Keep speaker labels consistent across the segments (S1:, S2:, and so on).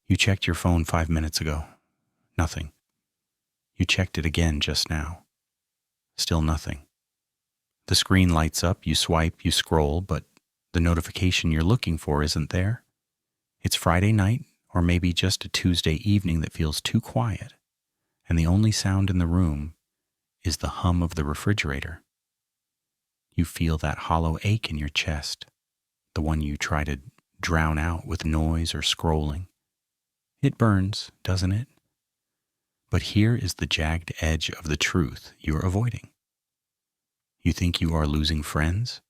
S1: You checked your phone 5 minutes ago. Nothing. You checked it again just now. Still nothing. The screen lights up, you swipe, you scroll, but the notification you're looking for isn't there. It's Friday night, or maybe just a Tuesday evening that feels too quiet, and the only sound in the room is the hum of the refrigerator. You feel that hollow ache in your chest, the one you try to drown out with noise or scrolling. It burns, doesn't it? But here is the jagged edge of the truth you're avoiding. You think you are losing friends?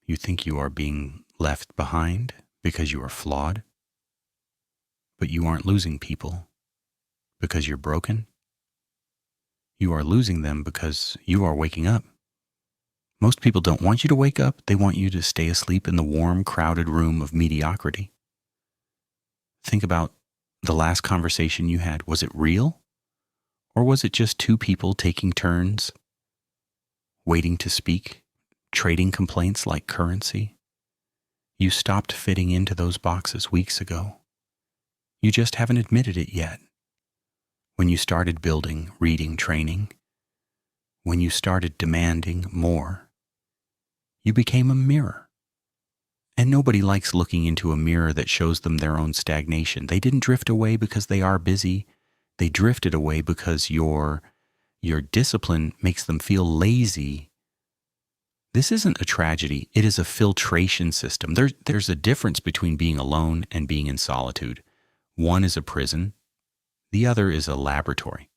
S1: You think you are being left behind because you are flawed? But you aren't losing people because you're broken. You are losing them because you are waking up. Most people don't want you to wake up. They want you to stay asleep in the warm, crowded room of mediocrity. Think about the last conversation you had. Was it real? Or was it just two people taking turns, waiting to speak, trading complaints like currency? You stopped fitting into those boxes weeks ago. You just haven't admitted it yet. When you started building, reading, training, when you started demanding more, you became a mirror. And nobody likes looking into a mirror that shows them their own stagnation. They didn't drift away because they are busy. They drifted away because your discipline makes them feel lazy. This isn't a tragedy. It is a filtration system. There's a difference between being alone and being in solitude. One is a prison. The other is a laboratory.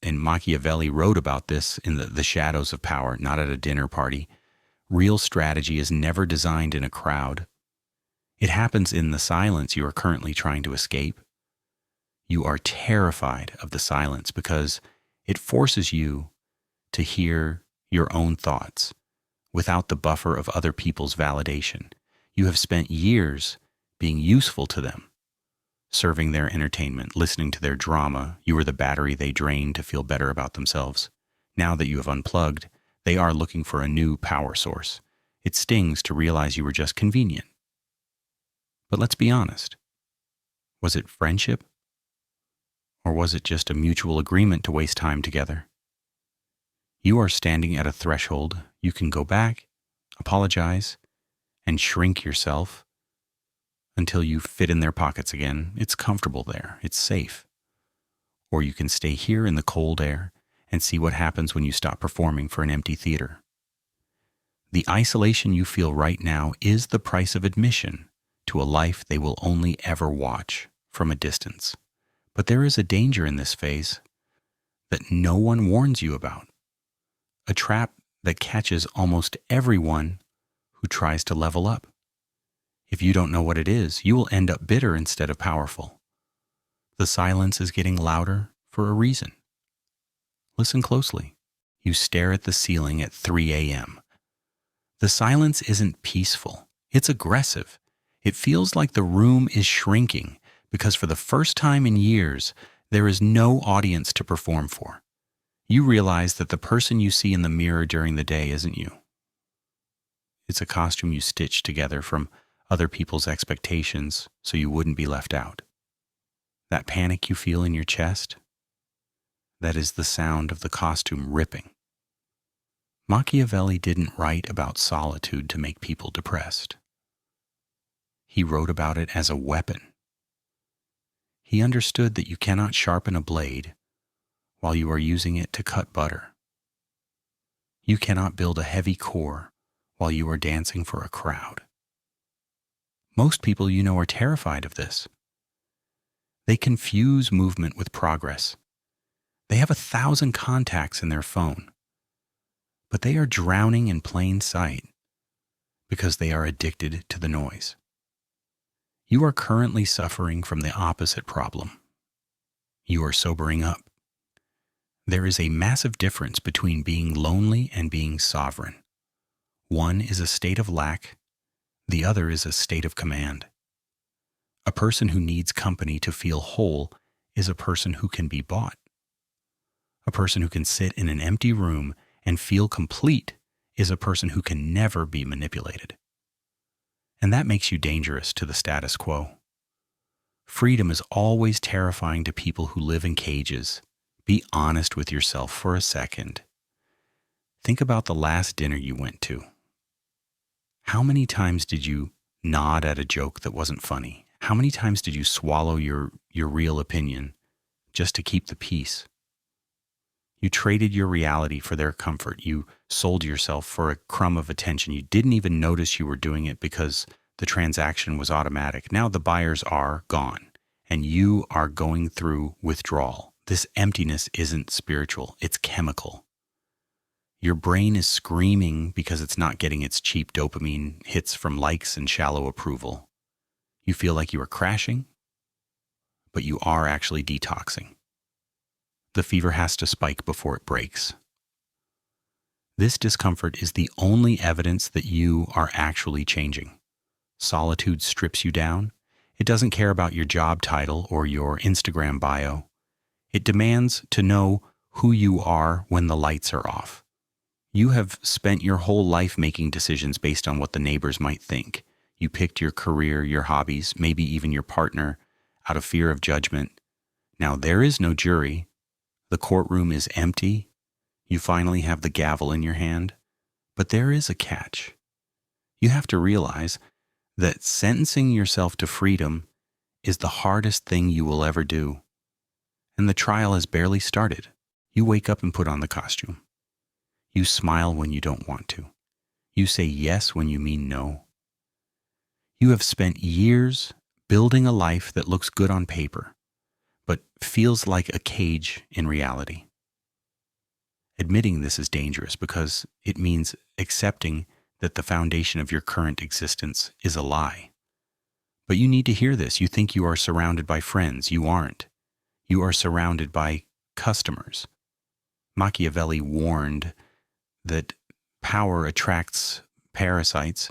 S1: And Machiavelli wrote about this in the Shadows of Power, not at a dinner party. Real strategy is never designed in a crowd. It happens in the silence you are currently trying to escape. You are terrified of the silence because it forces you to hear your own thoughts without the buffer of other people's validation. You have spent years being useful to them, serving their entertainment, listening to their drama. You were the battery they drained to feel better about themselves. Now that you have unplugged, they are looking for a new power source. It stings to realize you were just convenient. But let's be honest. Was it friendship? Or was it just a mutual agreement to waste time together? You are standing at a threshold. You can go back, apologize, and shrink yourself until you fit in their pockets again. It's comfortable there. It's safe. Or you can stay here in the cold air and see what happens when you stop performing for an empty theater. The isolation you feel right now is the price of admission to a life they will only ever watch from a distance. But there is a danger in this phase that no one warns you about. A trap that catches almost everyone who tries to level up. If you don't know what it is, you will end up bitter instead of powerful. The silence is getting louder for a reason. Listen closely. You stare at the ceiling at 3 a.m. The silence isn't peaceful. It's aggressive. It feels like the room is shrinking because for the first time in years, there is no audience to perform for. You realize that the person you see in the mirror during the day isn't you. It's a costume you stitched together from other people's expectations so you wouldn't be left out. That panic you feel in your chest, that is the sound of the costume ripping. Machiavelli didn't write about solitude to make people depressed. He wrote about it as a weapon. He understood that you cannot sharpen a blade while you are using it to cut butter. You cannot build a heavy core while you are dancing for a crowd. Most people you know are terrified of this. They confuse movement with progress. They have 1,000 contacts in their phone, but they are drowning in plain sight because they are addicted to the noise. You are currently suffering from the opposite problem. You are sobering up. There is a massive difference between being lonely and being sovereign. One is a state of lack, the other is a state of command. A person who needs company to feel whole is a person who can be bought. A person who can sit in an empty room and feel complete is a person who can never be manipulated. And that makes you dangerous to the status quo. Freedom is always terrifying to people who live in cages. Be honest with yourself for a second. Think about the last dinner you went to. How many times did you nod at a joke that wasn't funny? How many times did you swallow your real opinion just to keep the peace? You traded your reality for their comfort. You sold yourself for a crumb of attention. You didn't even notice you were doing it because the transaction was automatic. Now the buyers are gone, and you are going through withdrawal. This emptiness isn't spiritual, it's chemical. Your brain is screaming because it's not getting its cheap dopamine hits from likes and shallow approval. You feel like you are crashing, but you are actually detoxing. The fever has to spike before it breaks. This discomfort is the only evidence that you are actually changing. Solitude strips you down. It doesn't care about your job title or your Instagram bio. It demands to know who you are when the lights are off. You have spent your whole life making decisions based on what the neighbors might think. You picked your career, your hobbies, maybe even your partner out of fear of judgment. Now there is no jury. The courtroom is empty. You finally have the gavel in your hand. But there is a catch. You have to realize that sentencing yourself to freedom is the hardest thing you will ever do. And the trial has barely started. You wake up and put on the costume. You smile when you don't want to. You say yes when you mean no. You have spent years building a life that looks good on paper, but feels like a cage in reality. Admitting this is dangerous because it means accepting that the foundation of your current existence is a lie. But you need to hear this. You think you are surrounded by friends. You aren't. You are surrounded by customers. Machiavelli warned that power attracts parasites,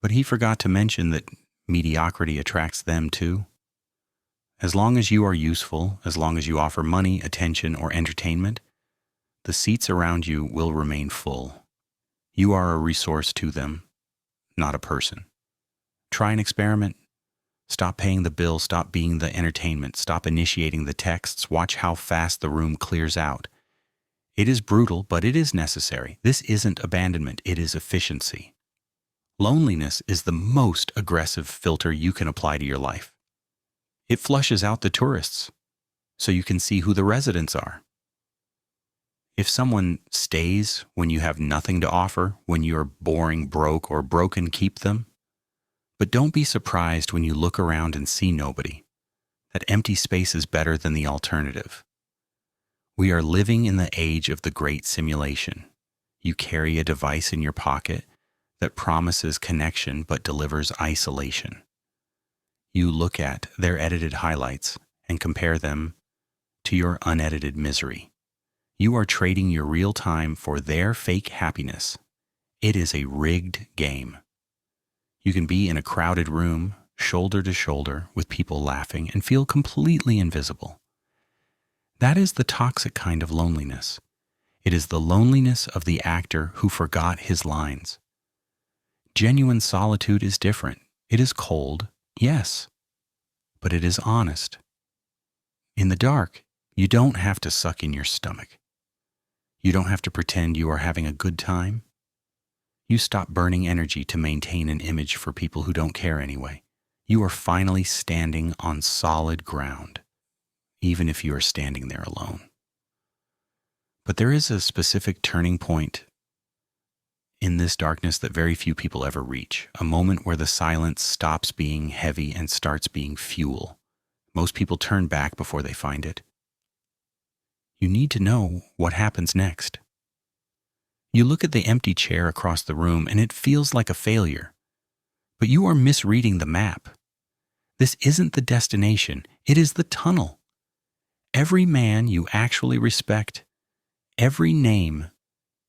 S1: but he forgot to mention that mediocrity attracts them too. As long as you are useful, as long as you offer money, attention, or entertainment, the seats around you will remain full. You are a resource to them, not a person. Try an experiment. Stop paying the bill, stop being the entertainment, stop initiating the texts, watch how fast the room clears out. It is brutal, but it is necessary. This isn't abandonment, it is efficiency. Loneliness is the most aggressive filter you can apply to your life. It flushes out the tourists, so you can see who the residents are. If someone stays when you have nothing to offer, when you're boring, broke, or broken, keep them. But don't be surprised when you look around and see nobody. That empty space is better than the alternative. We are living in the age of the great simulation. You carry a device in your pocket that promises connection but delivers isolation. You look at their edited highlights and compare them to your unedited misery. You are trading your real time for their fake happiness. It is a rigged game. You can be in a crowded room, shoulder to shoulder, with people laughing and feel completely invisible. That is the toxic kind of loneliness. It is the loneliness of the actor who forgot his lines. Genuine solitude is different. It is cold, yes, but it is honest. In the dark, you don't have to suck in your stomach. You don't have to pretend you are having a good time. You stop burning energy to maintain an image for people who don't care anyway. You are finally standing on solid ground, even if you are standing there alone. But there is a specific turning point in this darkness that very few people ever reach, a moment where the silence stops being heavy and starts being fuel. Most people turn back before they find it. You need to know what happens next. You look at the empty chair across the room and it feels like a failure. But you are misreading the map. This isn't the destination, it is the tunnel. Every man you actually respect, every name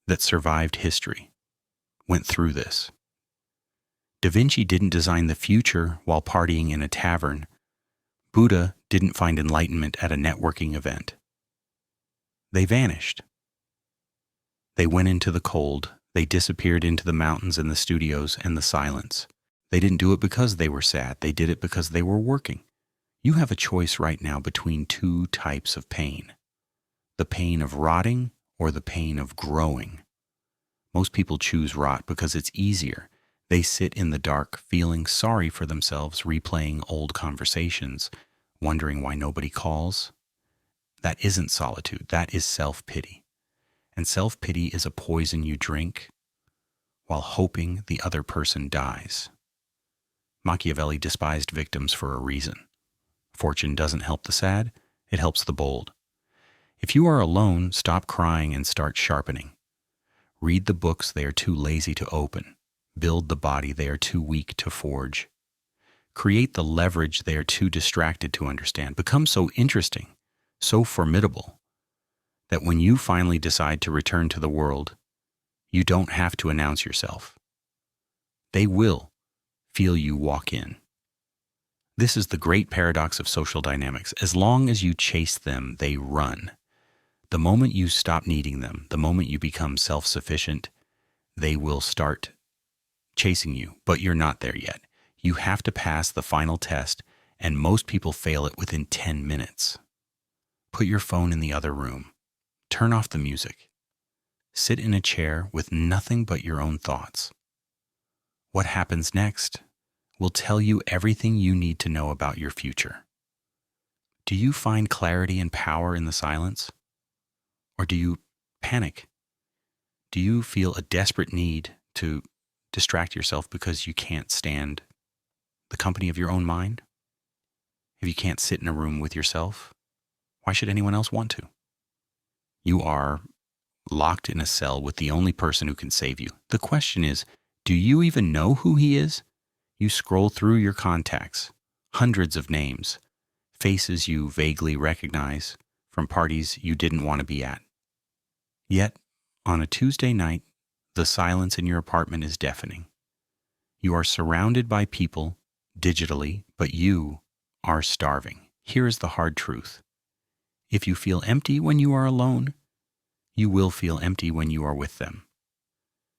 S1: that survived history, went through this. Da Vinci didn't design the future while partying in a tavern. Buddha didn't find enlightenment at a networking event. They vanished. They went into the cold. They disappeared into the mountains and the studios and the silence. They didn't do it because they were sad. They did it because they were working. You have a choice right now between two types of pain: the pain of rotting or the pain of growing. Most people choose rot because it's easier. They sit in the dark, feeling sorry for themselves, replaying old conversations, wondering why nobody calls. That isn't solitude. That is self-pity. And self-pity is a poison you drink while hoping the other person dies. Machiavelli despised victims for a reason. Fortune doesn't help the sad, it helps the bold. If you are alone, stop crying and start sharpening. Read the books they are too lazy to open. Build the body they are too weak to forge. Create the leverage they are too distracted to understand. Become so interesting, so formidable, that when you finally decide to return to the world, you don't have to announce yourself. They will feel you walk in. This is the great paradox of social dynamics. As long as you chase them, they run. The moment you stop needing them, the moment you become self-sufficient, they will start chasing you, but you're not there yet. You have to pass the final test, and most people fail it within 10 minutes. Put your phone in the other room. Turn off the music. Sit in a chair with nothing but your own thoughts. What happens next will tell you everything you need to know about your future. Do you find clarity and power in the silence? Or do you panic? Do you feel a desperate need to distract yourself because you can't stand the company of your own mind? If you can't sit in a room with yourself, why should anyone else want to? You are locked in a cell with the only person who can save you. The question is, do you even know who he is? You scroll through your contacts, hundreds of names, faces you vaguely recognize from parties you didn't want to be at. Yet, on a Tuesday night, the silence in your apartment is deafening. You are surrounded by people digitally, but you are starving. Here is the hard truth. If you feel empty when you are alone, you will feel empty when you are with them.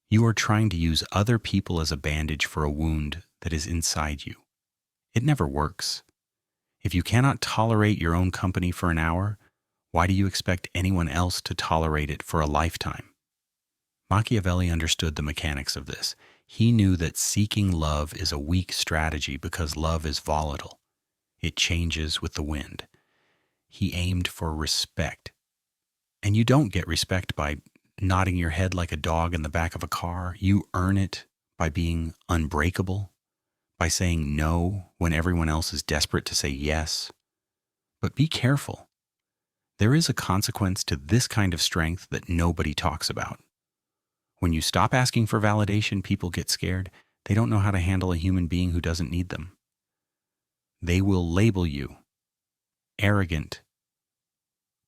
S1: You are trying to use other people as a bandage for a wound that is inside you. It never works. If you cannot tolerate your own company for an hour, why do you expect anyone else to tolerate it for a lifetime? Machiavelli understood the mechanics of this. He knew that seeking love is a weak strategy because love is volatile. It changes with the wind. He aimed for respect. And you don't get respect by nodding your head like a dog in the back of a car. You earn it by being unbreakable, by saying no when everyone else is desperate to say yes. But be careful. There is a consequence to this kind of strength that nobody talks about. When you stop asking for validation, people get scared. They don't know how to handle a human being who doesn't need them. They will label you arrogant,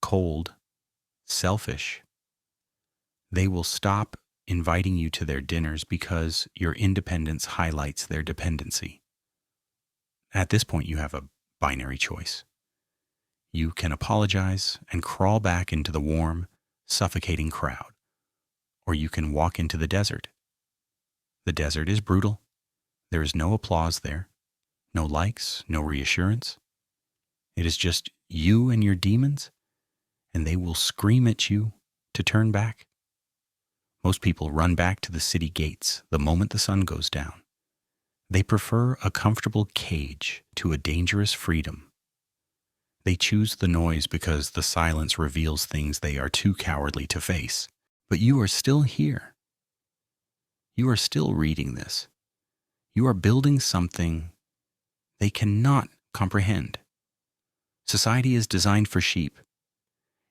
S1: cold, selfish. They will stop inviting you to their dinners because your independence highlights their dependency. At this point, you have a binary choice. You can apologize and crawl back into the warm, suffocating crowd, or you can walk into the desert. The desert is brutal. There is no applause there, no likes, no reassurance. It is just you and your demons, and they will scream at you to turn back. Most people run back to the city gates the moment the sun goes down. They prefer a comfortable cage to a dangerous freedom. They choose the noise because the silence reveals things they are too cowardly to face. But you are still here. You are still reading this. You are building something they cannot comprehend. Society is designed for sheep.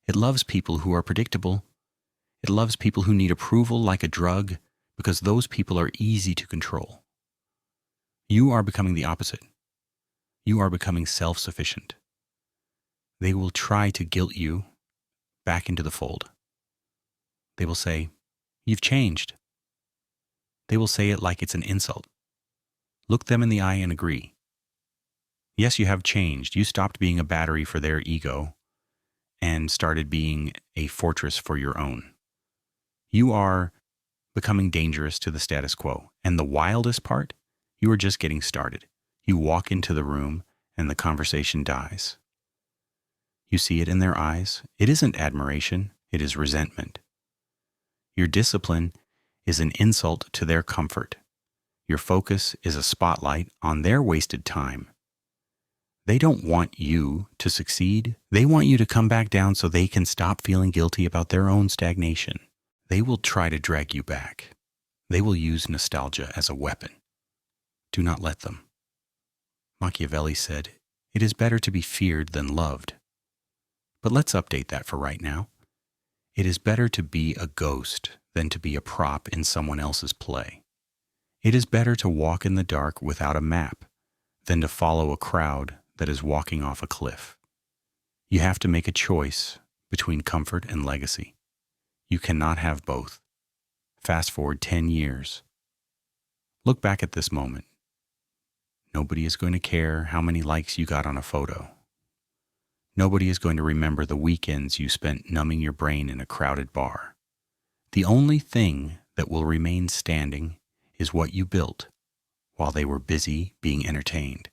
S1: It loves people who are predictable. It loves people who need approval like a drug because those people are easy to control. You are becoming the opposite. You are becoming self-sufficient. They will try to guilt you back into the fold. They will say, "You've changed." They will say it like it's an insult. Look them in the eye and agree. Yes, you have changed. You stopped being a battery for their ego and started being a fortress for your own. You are becoming dangerous to the status quo. And the wildest part, you are just getting started. You walk into the room and the conversation dies. You see it in their eyes. It isn't admiration, it is resentment. Your discipline is an insult to their comfort. Your focus is a spotlight on their wasted time. They don't want you to succeed. They want you to come back down so they can stop feeling guilty about their own stagnation. They will try to drag you back. They will use nostalgia as a weapon. Do not let them. Machiavelli said, "It is better to be feared than loved." But let's update that for right now. It is better to be a ghost than to be a prop in someone else's play. It is better to walk in the dark without a map than to follow a crowd that is walking off a cliff. You have to make a choice between comfort and legacy. You cannot have both. Fast forward 10 years. Look back at this moment. Nobody is going to care how many likes you got on a photo. Nobody is going to remember the weekends you spent numbing your brain in a crowded bar. The only thing that will remain standing is what you built while they were busy being entertained.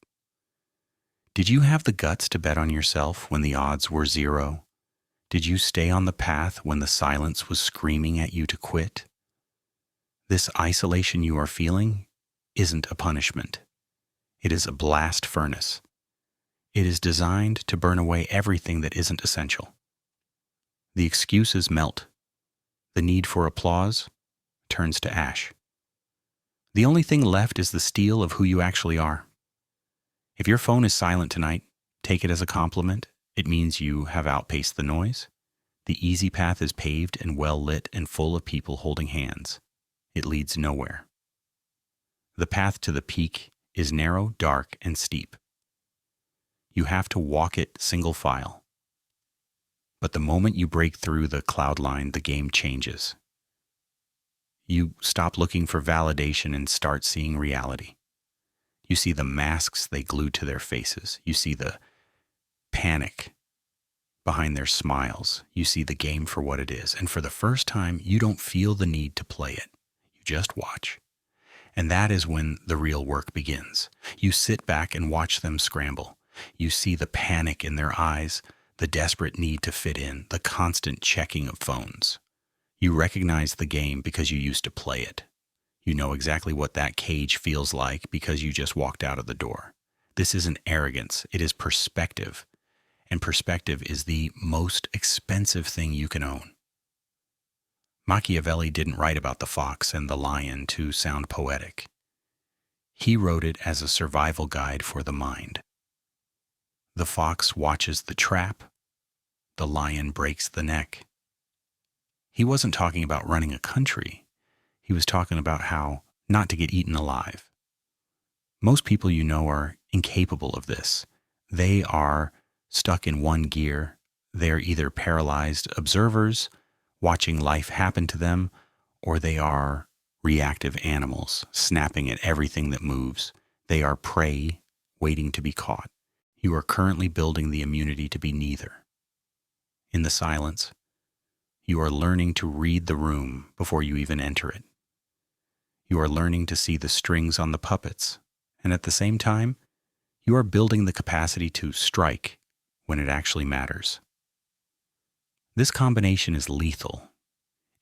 S1: Did you have the guts to bet on yourself when the odds were zero? Did you stay on the path when the silence was screaming at you to quit? This isolation you are feeling isn't a punishment. It is a blast furnace. It is designed to burn away everything that isn't essential. The excuses melt. The need for applause turns to ash. The only thing left is the steel of who you actually are. If your phone is silent tonight, take it as a compliment. It means you have outpaced the noise. The easy path is paved and well lit and full of people holding hands. It leads nowhere. The path to the peak is narrow, dark, and steep. You have to walk it single file. But the moment you break through the cloud line, the game changes. You stop looking for validation and start seeing reality. You see the masks they glued to their faces. You see the panic behind their smiles. You see the game for what it is. And for the first time, you don't feel the need to play it. You just watch. And that is when the real work begins. You sit back and watch them scramble. You see the panic in their eyes, the desperate need to fit in, the constant checking of phones. You recognize the game because you used to play it. You know exactly what that cage feels like because you just walked out of the door. This isn't arrogance, it is perspective. And perspective is the most expensive thing you can own. Machiavelli didn't write about the fox and the lion to sound poetic. He wrote it as a survival guide for the mind. The fox watches the trap. The lion breaks the neck. He wasn't talking about running a country. He was talking about how not to get eaten alive. Most people you know are incapable of this. They are stuck in one gear. They are either paralyzed observers, watching life happen to them, or they are reactive animals, snapping at everything that moves. They are prey, waiting to be caught. You are currently building the immunity to be neither. In the silence, you are learning to read the room before you even enter it. You are learning to see the strings on the puppets, and at the same time, you are building the capacity to strike when it actually matters. This combination is lethal.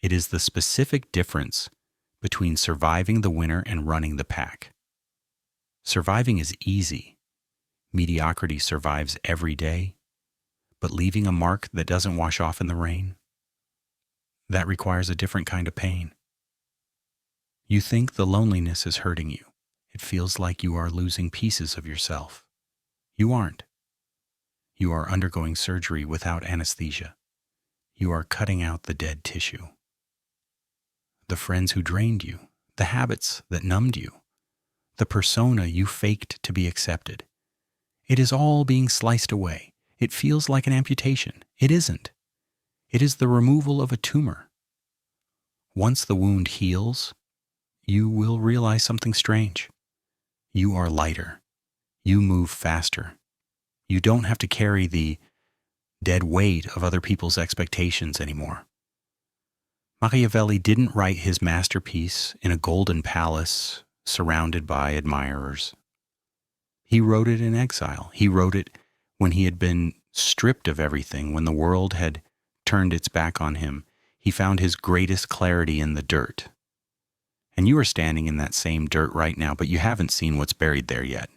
S1: It is the specific difference between surviving the winter and running the pack. Surviving is easy. Mediocrity survives every day, but leaving a mark that doesn't wash off in the rain, that requires a different kind of pain. You think the loneliness is hurting you. It feels like you are losing pieces of yourself. You aren't. You are undergoing surgery without anesthesia. You are cutting out the dead tissue. The friends who drained you, the habits that numbed you, the persona you faked to be accepted. It is all being sliced away. It feels like an amputation. It isn't. It is the removal of a tumor. Once the wound heals, you will realize something strange. You are lighter. You move faster. You don't have to carry the dead weight of other people's expectations anymore. Machiavelli didn't write his masterpiece in a golden palace surrounded by admirers. He wrote it in exile. He wrote it when he had been stripped of everything, when the world had turned its back on him. He found his greatest clarity in the dirt. And you are standing in that same dirt right now, but you haven't seen what's buried there yet.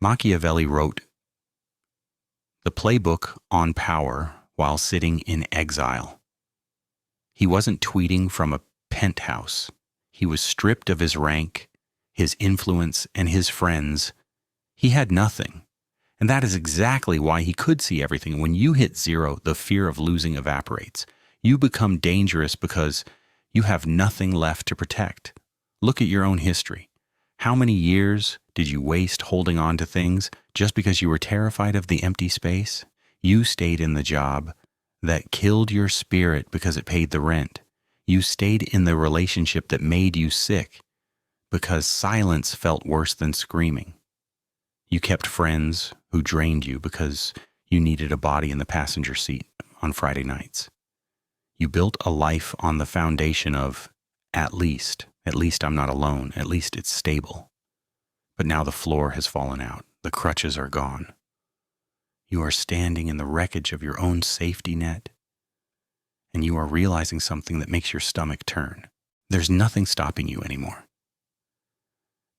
S1: Machiavelli wrote the playbook on power while sitting in exile. He wasn't tweeting from a penthouse. He was stripped of his rank, his influence, and his friends. He had nothing. And that is exactly why he could see everything. When you hit zero, the fear of losing evaporates. You become dangerous because you have nothing left to protect. Look at your own history. How many years did you waste holding on to things just because you were terrified of the empty space? You stayed in the job that killed your spirit because it paid the rent. You stayed in the relationship that made you sick because silence felt worse than screaming. You kept friends who drained you because you needed a body in the passenger seat on Friday nights. You built a life on the foundation of, at least I'm not alone, at least it's stable. But now the floor has fallen out, the crutches are gone. You are standing in the wreckage of your own safety net, and you are realizing something that makes your stomach turn. There's nothing stopping you anymore.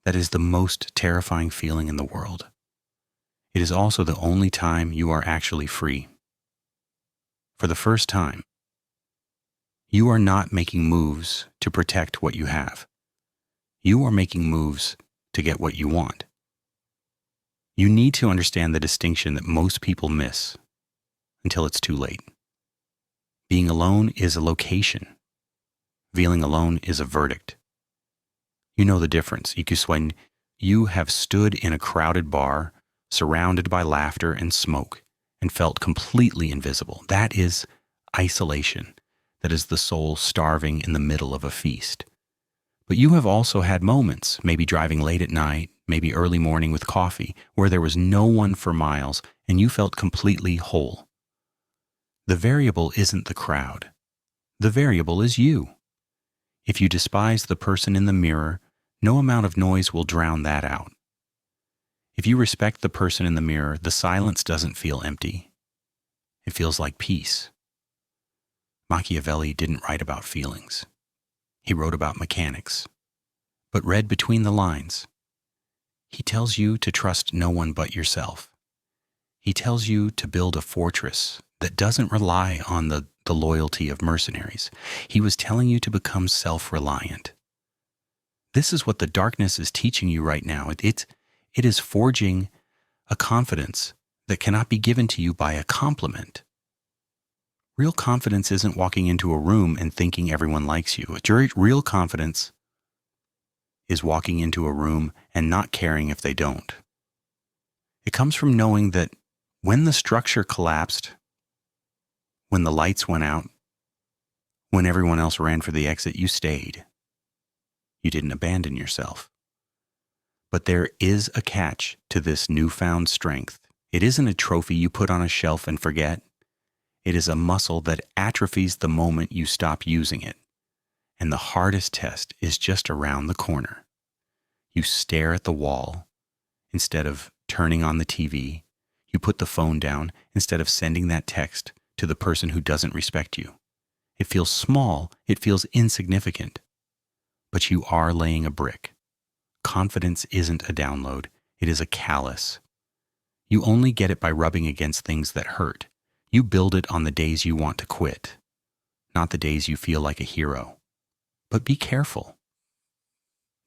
S1: That is the most terrifying feeling in the world. It is also the only time you are actually free. For the first time, you are not making moves to protect what you have. You are making moves to get what you want. You need to understand the distinction that most people miss until it's too late. Being alone is a location. Feeling alone is a verdict. You know the difference. When you have stood in a crowded bar, surrounded by laughter and smoke, and felt completely invisible. That is isolation. That is the soul starving in the middle of a feast. But you have also had moments, maybe driving late at night, maybe early morning with coffee, where there was no one for miles and you felt completely whole. The variable isn't the crowd. The variable is you. If you despise the person in the mirror, no amount of noise will drown that out. If you respect the person in the mirror, the silence doesn't feel empty. It feels like peace. Machiavelli didn't write about feelings. He wrote about mechanics. But read between the lines. He tells you to trust no one but yourself. He tells you to build a fortress that doesn't rely on the loyalty of mercenaries. He was telling you to become self-reliant. This is what the darkness is teaching you right now. It is forging a confidence that cannot be given to you by a compliment. Real confidence isn't walking into a room and thinking everyone likes you. Real confidence is walking into a room and not caring if they don't. It comes from knowing that when the structure collapsed, when the lights went out, when everyone else ran for the exit, you stayed. You didn't abandon yourself. But there is a catch to this newfound strength. It isn't a trophy you put on a shelf and forget. It is a muscle that atrophies the moment you stop using it. And the hardest test is just around the corner. You stare at the wall instead of turning on the TV. You put the phone down instead of sending that text to the person who doesn't respect you. It feels small, it feels insignificant, but you are laying a brick. Confidence isn't a download, it is a callus. You only get it by rubbing against things that hurt. You build it on the days you want to quit, not the days you feel like a hero. But be careful.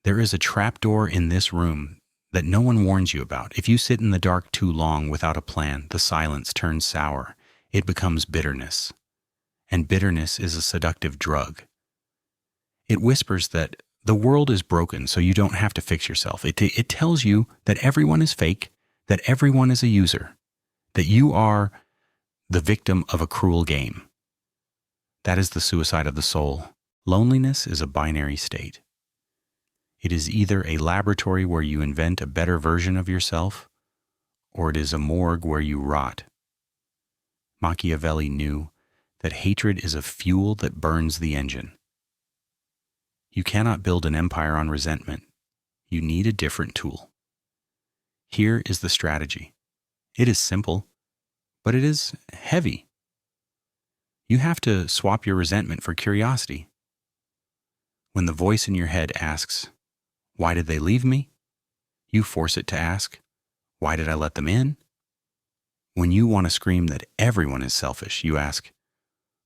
S1: There is a trapdoor in this room that no one warns you about. If you sit in the dark too long without a plan, the silence turns sour. It becomes bitterness. And bitterness is a seductive drug. It whispers that the world is broken, so you don't have to fix yourself. It tells you that everyone is fake, that everyone is a user, that you are the victim of a cruel game. That is the suicide of the soul. Loneliness is a binary state. It is either a laboratory where you invent a better version of yourself, or it is a morgue where you rot. Machiavelli knew that hatred is a fuel that burns the engine. You cannot build an empire on resentment. You need a different tool. Here is the strategy. It is simple, but it is heavy. You have to swap your resentment for curiosity. When the voice in your head asks, "Why did they leave me?" you force it to ask, "Why did I let them in?" When you want to scream that everyone is selfish, you ask,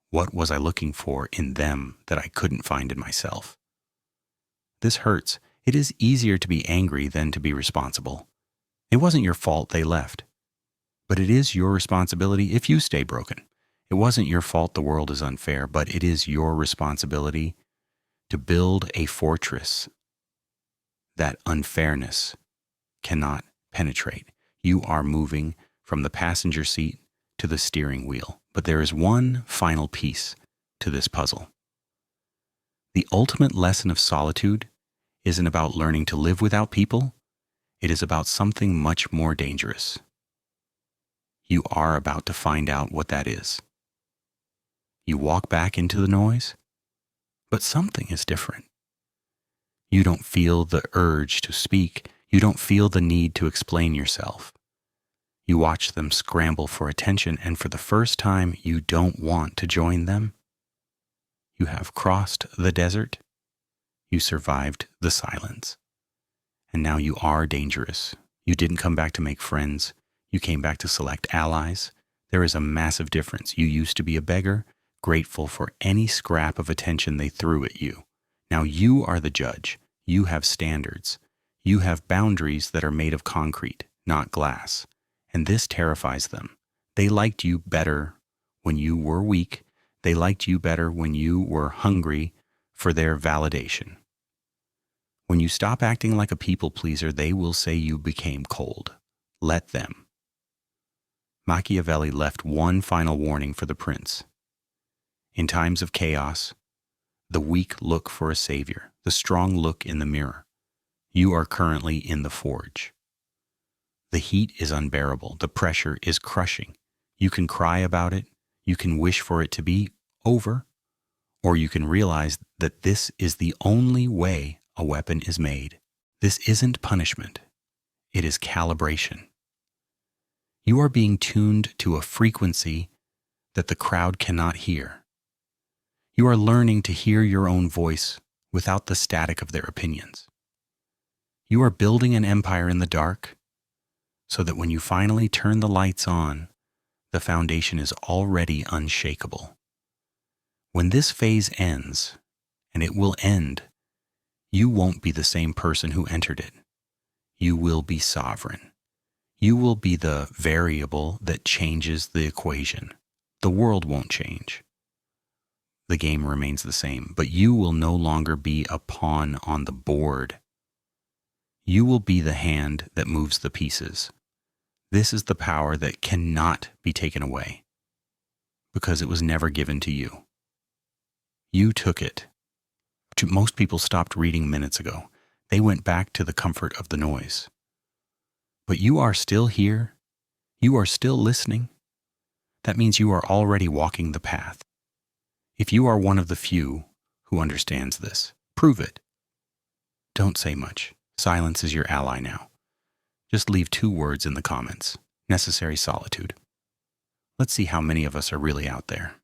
S1: "What was I looking for in them that I couldn't find in myself?" This hurts. It is easier to be angry than to be responsible. It wasn't your fault they left, but it is your responsibility if you stay broken. It wasn't your fault the world is unfair, but it is your responsibility to build a fortress that unfairness cannot penetrate. You are moving from the passenger seat to the steering wheel, but there is one final piece to this puzzle. The ultimate lesson of solitude isn't about learning to live without people. It is about something much more dangerous. You are about to find out what that is. You walk back into the noise, but something is different. You don't feel the urge to speak. You don't feel the need to explain yourself. You watch them scramble for attention, and for the first time, you don't want to join them. You have crossed the desert. You survived the silence. And now you are dangerous. You didn't come back to make friends. You came back to select allies. There is a massive difference. You used to be a beggar, grateful for any scrap of attention they threw at you. Now you are the judge. You have standards. You have boundaries that are made of concrete, not glass. And this terrifies them. They liked you better when you were weak. They liked you better when you were hungry for their validation. When you stop acting like a people pleaser, they will say you became cold. Let them. Machiavelli left one final warning for the prince. In times of chaos, the weak look for a savior. The strong look in the mirror. You are currently in the forge. The heat is unbearable. The pressure is crushing. You can cry about it. You can wish for it to be over. Or you can realize that this is the only way a weapon is made. This isn't punishment. It is calibration. You are being tuned to a frequency that the crowd cannot hear. You are learning to hear your own voice without the static of their opinions. You are building an empire in the dark so that when you finally turn the lights on, the foundation is already unshakable. When this phase ends, and it will end, you won't be the same person who entered it. You will be sovereign. You will be the variable that changes the equation. The world won't change. The game remains the same, but you will no longer be a pawn on the board. You will be the hand that moves the pieces. This is the power that cannot be taken away because it was never given to you. You took it. Most people stopped reading minutes ago. They went back to the comfort of the noise. But you are still here. You are still listening. That means you are already walking the path. If you are one of the few who understands this, prove it. Don't say much. Silence is your ally now. Just leave 2 words in the comments. Necessary solitude. Let's see how many of us are really out there.